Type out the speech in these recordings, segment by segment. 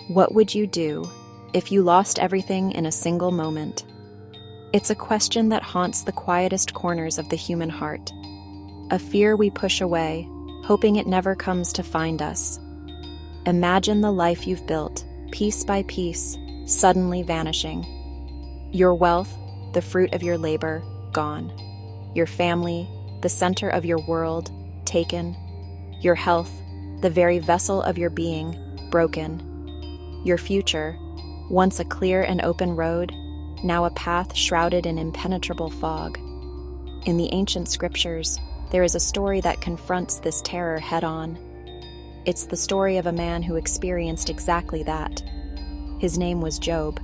What would you do if you lost everything in a single moment? It's a question that haunts the quietest corners of the human heart, a fear we push away, hoping it never comes to find us. Imagine the life you've built, piece by piece, suddenly vanishing. Your wealth, the fruit of your labor, gone. Your family, the center of your world, taken. Your health, the very vessel of your being, broken. Your future, once a clear and open road, now a path shrouded in impenetrable fog. In the ancient scriptures, there is a story that confronts this terror head-on. It's the story of a man who experienced exactly that. His name was Job,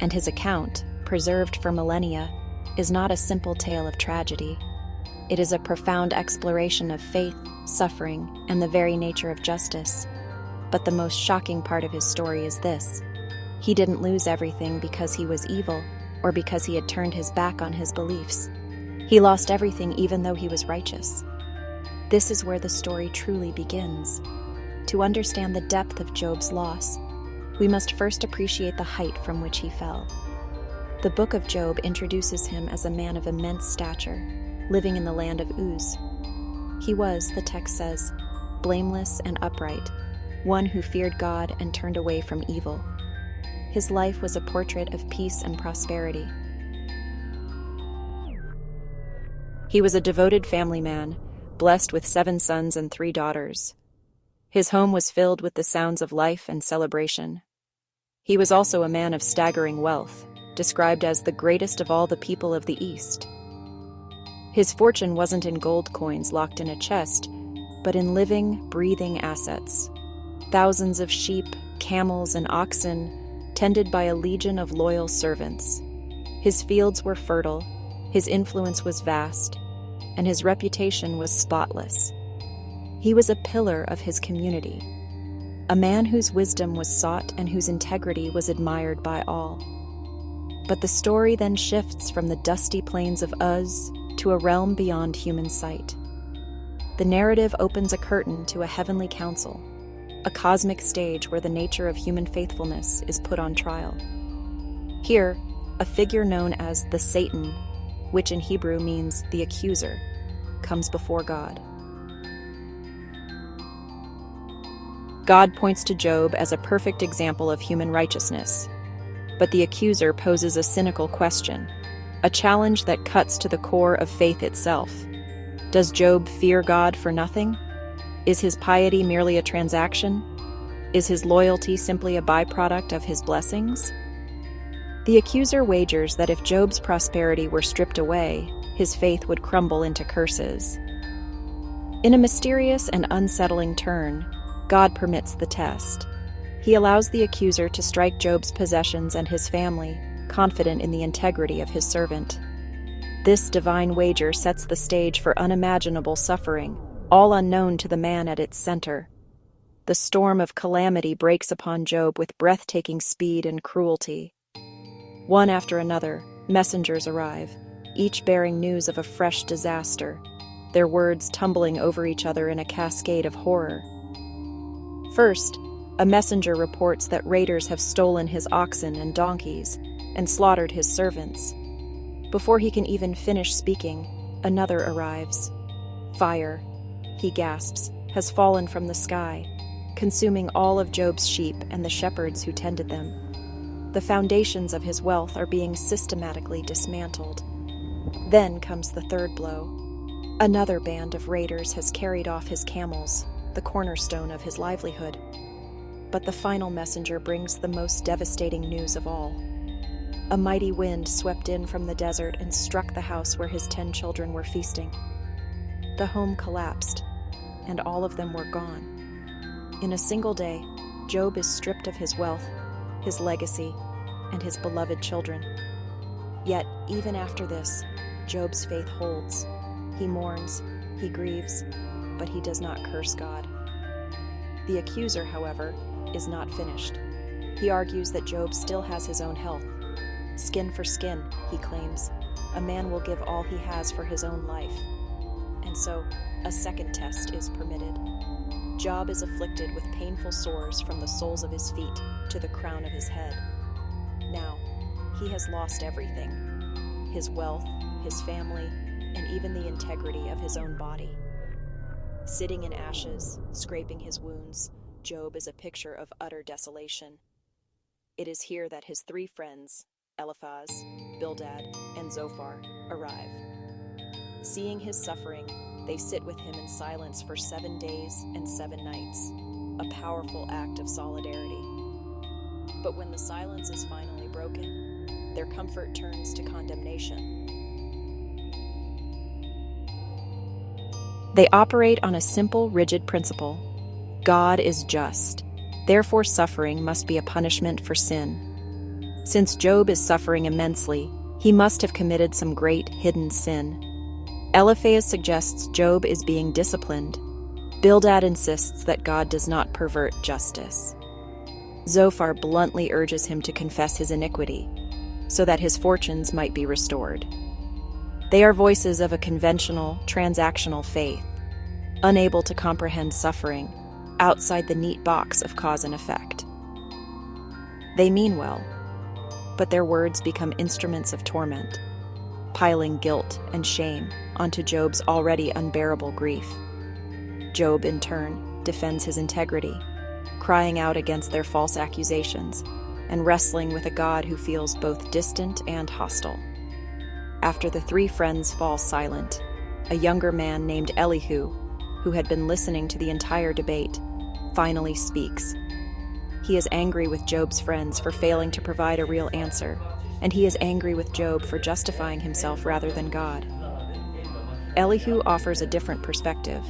and his account, preserved for millennia, is not a simple tale of tragedy. It is a profound exploration of faith, suffering, and the very nature of justice. But the most shocking part of his story is this: he didn't lose everything because he was evil or because he had turned his back on his beliefs. He lost everything even though he was righteous. This is where the story truly begins. To understand the depth of Job's loss, we must first appreciate the height from which he fell. The book of Job introduces him as a man of immense stature, living in the land of Uz. He was, the text says, blameless and upright, one who feared God and turned away from evil. His life was a portrait of peace and prosperity. He was a devoted family man, blessed with 7 sons and 3 daughters. His home was filled with the sounds of life and celebration. He was also a man of staggering wealth, described as the greatest of all the people of the East. His fortune wasn't in gold coins locked in a chest, but in living, breathing assets. Thousands of sheep, camels, and oxen, tended by a legion of loyal servants. His fields were fertile, his influence was vast, and his reputation was spotless. He was a pillar of his community, a man whose wisdom was sought and whose integrity was admired by all. But the story then shifts from the dusty plains of Uz to a realm beyond human sight. The narrative opens a curtain to a heavenly council, a cosmic stage where the nature of human faithfulness is put on trial. Here, a figure known as the Satan, which in Hebrew means the accuser, comes before God. God points to Job as a perfect example of human righteousness, but the accuser poses a cynical question, a challenge that cuts to the core of faith itself. Does Job fear God for nothing? Is his piety merely a transaction? Is his loyalty simply a byproduct of his blessings? The accuser wagers that if Job's prosperity were stripped away, his faith would crumble into curses. In a mysterious and unsettling turn, God permits the test. He allows the accuser to strike Job's possessions and his family, confident in the integrity of his servant. This divine wager sets the stage for unimaginable suffering, all unknown to the man at its center. The storm of calamity breaks upon Job with breathtaking speed and cruelty. One after another, messengers arrive, each bearing news of a fresh disaster, their words tumbling over each other in a cascade of horror. First, a messenger reports that raiders have stolen his oxen and donkeys and slaughtered his servants. Before he can even finish speaking, another arrives. Fire, he gasps, has fallen from the sky, consuming all of Job's sheep and the shepherds who tended them. The foundations of his wealth are being systematically dismantled. Then comes the third blow. Another band of raiders has carried off his camels, the cornerstone of his livelihood. But the final messenger brings the most devastating news of all. A mighty wind swept in from the desert and struck the house where his 10 children were feasting. The home collapsed, and all of them were gone. In a single day, Job is stripped of his wealth, his legacy, and his beloved children. Yet, even after this, Job's faith holds. He mourns, he grieves, but he does not curse God. The accuser, however, is not finished. He argues that Job still has his own health. Skin for skin, he claims. A man will give all he has for his own life. And so, a second test is permitted. Job is afflicted with painful sores from the soles of his feet to the crown of his head. Now, he has lost everything: his wealth, his family, and even the integrity of his own body. Sitting in ashes, scraping his wounds, Job is a picture of utter desolation. It is here that his three friends, Eliphaz, Bildad, and Zophar, arrive. Seeing his suffering, they sit with him in silence for 7 days and 7 nights, a powerful act of solidarity. But when the silence is finally broken, their comfort turns to condemnation. They operate on a simple, rigid principle: God is just. Therefore, suffering must be a punishment for sin. Since Job is suffering immensely, he must have committed some great hidden sin. Eliphaz suggests Job is being disciplined. Bildad insists that God does not pervert justice. Zophar bluntly urges him to confess his iniquity, so that his fortunes might be restored. They are voices of a conventional, transactional faith, unable to comprehend suffering outside the neat box of cause and effect. They mean well, but their words become instruments of torment, piling guilt and shame onto Job's already unbearable grief. Job, in turn, defends his integrity, crying out against their false accusations and wrestling with a God who feels both distant and hostile. After the three friends fall silent, a younger man named Elihu, who had been listening to the entire debate, finally speaks. He is angry with Job's friends for failing to provide a real answer, and he is angry with Job for justifying himself rather than God. Elihu offers a different perspective.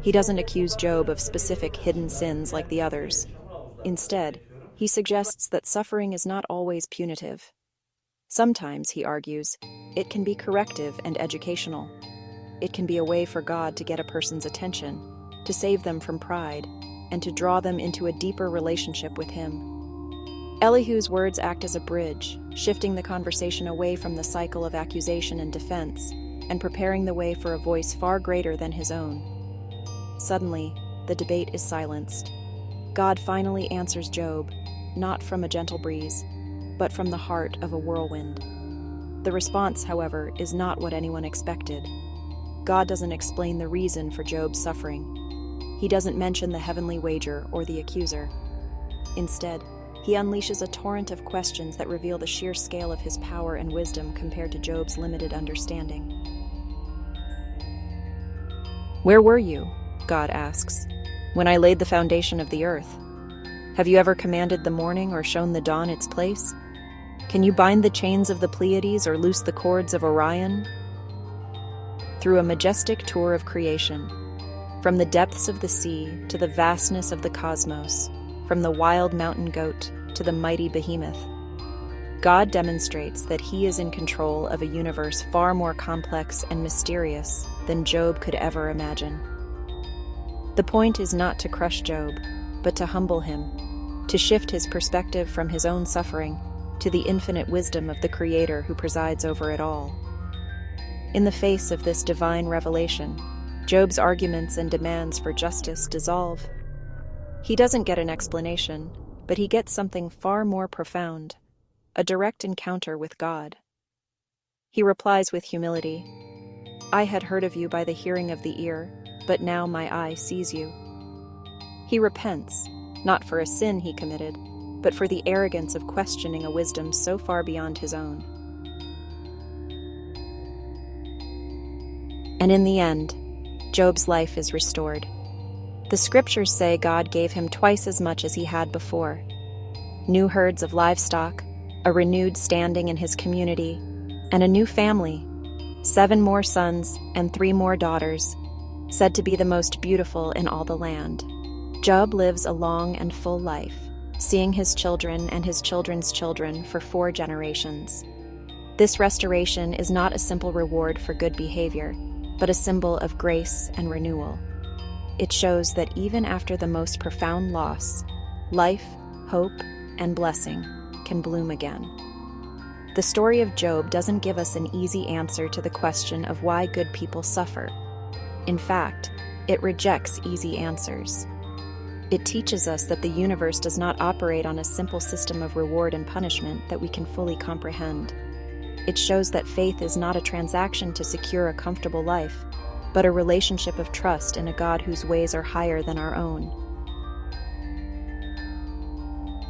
He doesn't accuse Job of specific hidden sins like the others. Instead, he suggests that suffering is not always punitive. Sometimes, he argues, it can be corrective and educational. It can be a way for God to get a person's attention, to save them from pride, and to draw them into a deeper relationship with him. Elihu's words act as a bridge, shifting the conversation away from the cycle of accusation and defense, and preparing the way for a voice far greater than his own. Suddenly, the debate is silenced. God finally answers Job, not from a gentle breeze, but from the heart of a whirlwind. The response, however, is not what anyone expected. God doesn't explain the reason for Job's suffering. He doesn't mention the heavenly wager or the accuser. Instead, he unleashes a torrent of questions that reveal the sheer scale of his power and wisdom compared to Job's limited understanding. "Where were you?" God asks, "when I laid the foundation of the earth? Have you ever commanded the morning or shown the dawn its place? Can you bind the chains of the Pleiades or loose the cords of Orion?" Through a majestic tour of creation, from the depths of the sea to the vastness of the cosmos, from the wild mountain goat to the mighty behemoth, God demonstrates that he is in control of a universe far more complex and mysterious than Job could ever imagine. The point is not to crush Job, but to humble him, to shift his perspective from his own suffering to the infinite wisdom of the Creator who presides over it all. In the face of this divine revelation, Job's arguments and demands for justice dissolve. He doesn't get an explanation, but he gets something far more profound: a direct encounter with God. He replies with humility, "I had heard of you by the hearing of the ear, but now my eye sees you." He repents, not for a sin he committed, but for the arrogance of questioning a wisdom so far beyond his own. And in the end, Job's life is restored. The scriptures say God gave him twice as much as he had before: new herds of livestock, a renewed standing in his community, and a new family, 7 more sons and 3 more daughters, said to be the most beautiful in all the land. Job lives a long and full life, seeing his children and his children's children for 4 generations. This restoration is not a simple reward for good behavior, but a symbol of grace and renewal. It shows that even after the most profound loss, life, hope, and blessing can bloom again. The story of Job doesn't give us an easy answer to the question of why good people suffer. In fact, it rejects easy answers. It teaches us that the universe does not operate on a simple system of reward and punishment that we can fully comprehend. It shows that faith is not a transaction to secure a comfortable life, but a relationship of trust in a God whose ways are higher than our own.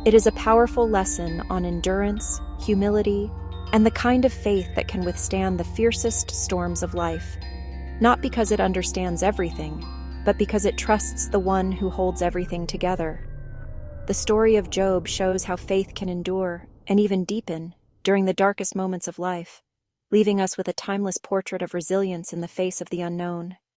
It is a powerful lesson on endurance, humility, and the kind of faith that can withstand the fiercest storms of life, not because it understands everything, but because it trusts the one who holds everything together. The story of Job shows how faith can endure and even deepen during the darkest moments of life, leaving us with a timeless portrait of resilience in the face of the unknown.